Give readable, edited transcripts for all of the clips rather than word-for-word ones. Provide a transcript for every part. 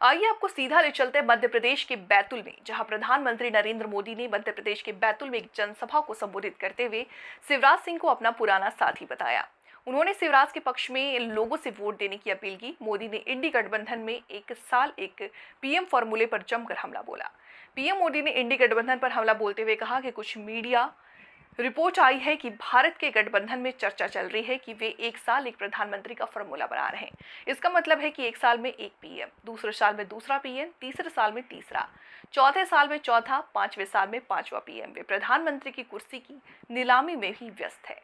आइए आपको सीधा ले चलते हैं मध्य प्रदेश के बैतूल में, जहां प्रधानमंत्री नरेंद्र मोदी ने मध्य प्रदेश के बैतूल में एक जनसभा को संबोधित करते हुए शिवराज सिंह को अपना पुराना साथी बताया। उन्होंने शिवराज के पक्ष में लोगों से वोट देने की अपील की। मोदी ने इंडी गठबंधन में एक साल एक पीएम फॉर्मूले पर जमकर हमला बोला। पीएम मोदी ने इंडी गठबंधन पर हमला बोलते हुए कहा कि कुछ मीडिया रिपोर्ट आई है कि भारत के गठबंधन में चर्चा चल रही है कि वे एक साल एक प्रधानमंत्री का फॉर्मूला बना रहे हैं। इसका मतलब है कि एक साल में एक पीएम, दूसरे साल में दूसरा पीएम, तीसरे साल में तीसरा, चौथे साल में चौथा, पांचवें साल में पांचवा पीएम। वे प्रधानमंत्री की कुर्सी की नीलामी में ही व्यस्त है।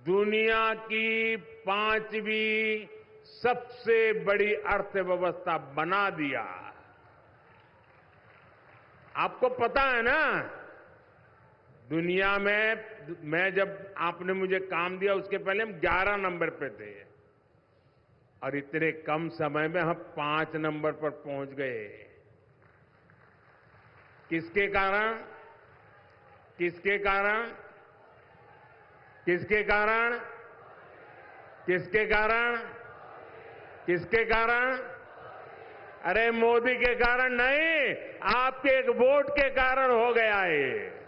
दुनिया की पांचवी सबसे बड़ी अर्थव्यवस्था बना दिया। आपको पता है ना, दुनिया में मैं जब आपने मुझे काम दिया उसके पहले हम 11 नंबर पे थे और इतने कम समय में हम 5 नंबर पर पहुंच गए। किसके कारण? किसके कारण? किसके कारण? किसके कारण? किसके कारण? अरे मोदी के कारण नहीं, आपके एक वोट के कारण हो गया है।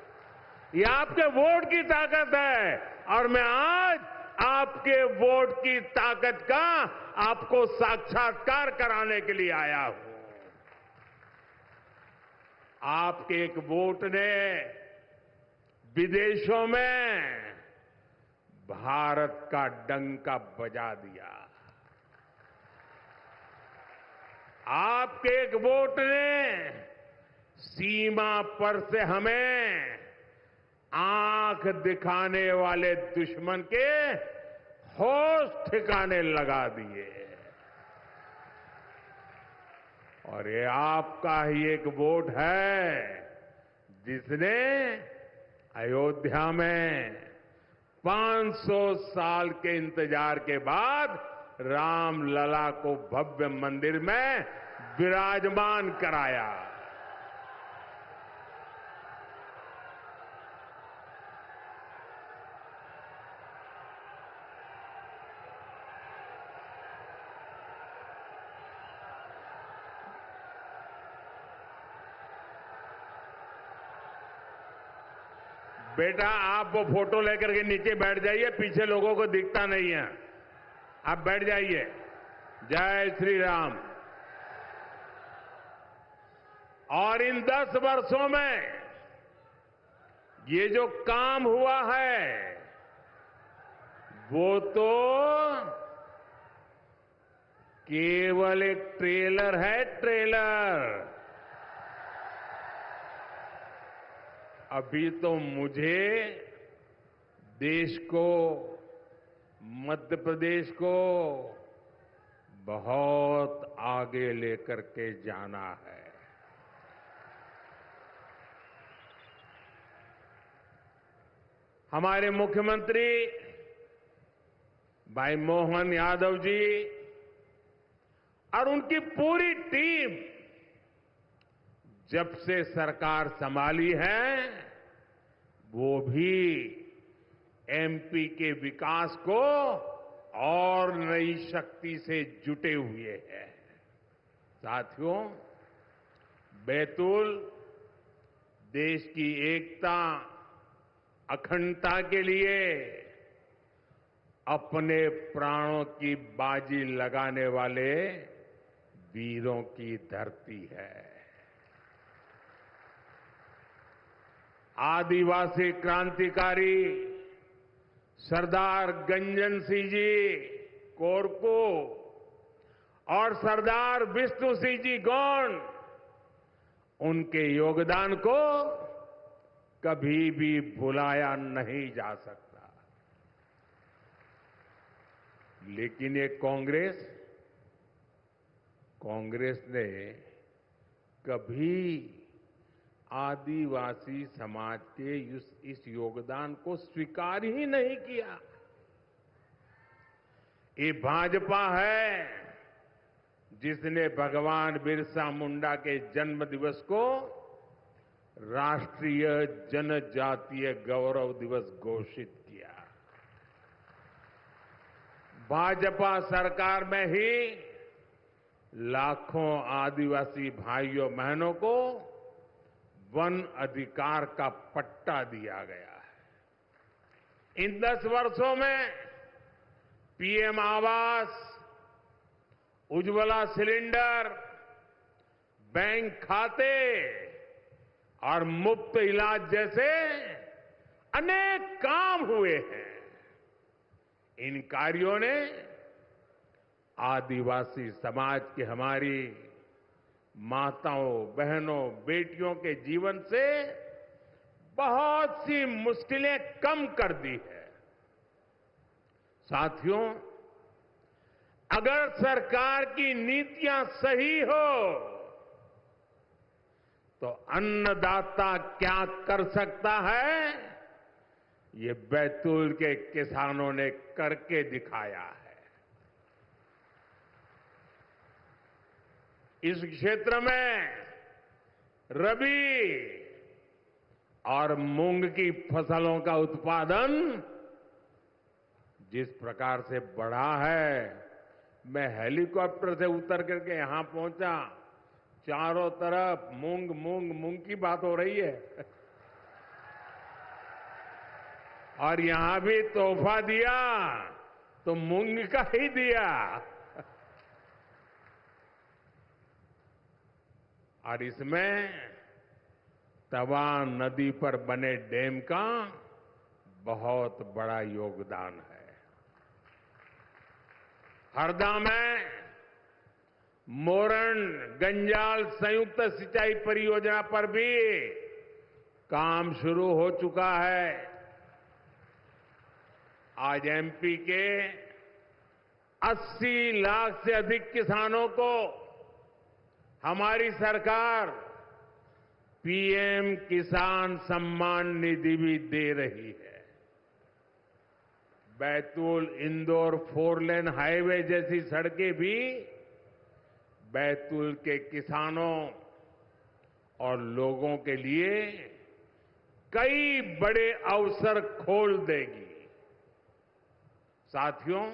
ये आपके वोट की ताकत है और मैं आज आपके वोट की ताकत का आपको साक्षात्कार कराने के लिए आया हूं। आपके एक वोट ने विदेशों में भारत का डंका बजा दिया। आपके एक वोट ने सीमा पर से हमें आंख दिखाने वाले दुश्मन के होश ठिकाने लगा दिए। और ये आपका ही एक वोट है जिसने अयोध्या में 500 साल के इंतजार के बाद राम लला को भव्य मंदिर में विराजमान कराया। बेटा आप वो फोटो लेकर के नीचे बैठ जाइए, पीछे लोगों को दिखता नहीं है। आप बैठ जाइए। जय श्री राम। और इन 10 वर्षों में ये जो काम हुआ है वो तो केवल एक ट्रेलर है, ट्रेलर। अभी तो मुझे देश को, मध्य प्रदेश को बहुत आगे लेकर के जाना है। हमारे मुख्यमंत्री भाई मोहन यादव जी और उनकी पूरी टीम जब से सरकार संभाली है वो भी एमपी के विकास को और नई शक्ति से जुटे हुए हैं। साथियों, बैतूल देश की एकता, अखंडता के लिए अपने प्राणों की बाजी लगाने वाले वीरों की धरती है। आदिवासी क्रांतिकारी सरदार गंजन सिंह जी कोरको और सरदार विष्णु सिंह जी गौंड, उनके योगदान को कभी भी भुलाया नहीं जा सकता। लेकिन ये कांग्रेस ने कभी आदिवासी समाज के इस योगदान को स्वीकार ही नहीं किया। ये भाजपा है जिसने भगवान बिरसा मुंडा के जन्म दिवस को राष्ट्रीय जनजातीय गौरव दिवस घोषित किया। भाजपा सरकार में ही लाखों आदिवासी भाइयों बहनों को वन अधिकार का पट्टा दिया गया है। इन 10 वर्षों में पीएम आवास, उज्ज्वला सिलेंडर, बैंक खाते और मुफ्त इलाज जैसे अनेक काम हुए हैं। इन कार्यों ने आदिवासी समाज की हमारी माताओं, बहनों, बेटियों के जीवन से बहुत सी मुश्किलें कम कर दी है। साथियों, अगर सरकार की नीतियां सही हो तो अन्नदाता क्या कर सकता है, ये बैतूल के किसानों ने करके दिखाया है। इस क्षेत्र में रबी और मूंग की फसलों का उत्पादन जिस प्रकार से बढ़ा है, मैं हेलीकॉप्टर से उतर करके यहां पहुंचा, चारों तरफ मूंग मूंग मूंग की बात हो रही है। और यहां भी तोहफा दिया तो मूंग का ही दिया। और इसमें तवा नदी पर बने डैम का बहुत बड़ा योगदान है। हरदा में मोरन गंजाल संयुक्त सिंचाई परियोजना पर भी काम शुरू हो चुका है। आज एमपी के 80 लाख से अधिक किसानों को हमारी सरकार पीएम किसान सम्मान निधि भी दे रही है। बैतूल इंदौर 4 लेन हाईवे जैसी सड़कें भी बैतूल के किसानों और लोगों के लिए कई बड़े अवसर खोल देगी। साथियों,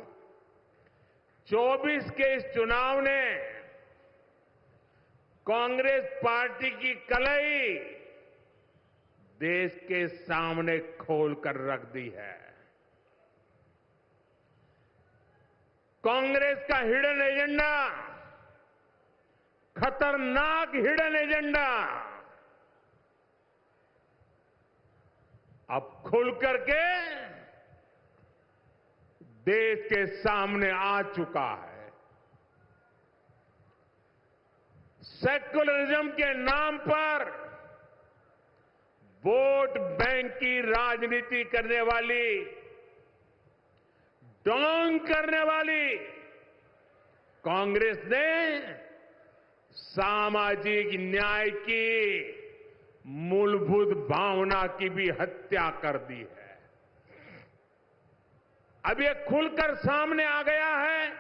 24 के इस चुनाव ने कांग्रेस पार्टी की कलई देश के सामने खोल कर रख दी है। कांग्रेस का हिडन एजेंडा, खतरनाक हिडन एजेंडा अब खुल करके देश के सामने आ चुका है। सेक्युलरिज्म के नाम पर वोट बैंक की राजनीति करने वाली, डोंग करने वाली कांग्रेस ने सामाजिक न्याय की मूलभूत भावना की भी हत्या कर दी है। अब ये खुलकर सामने आ गया है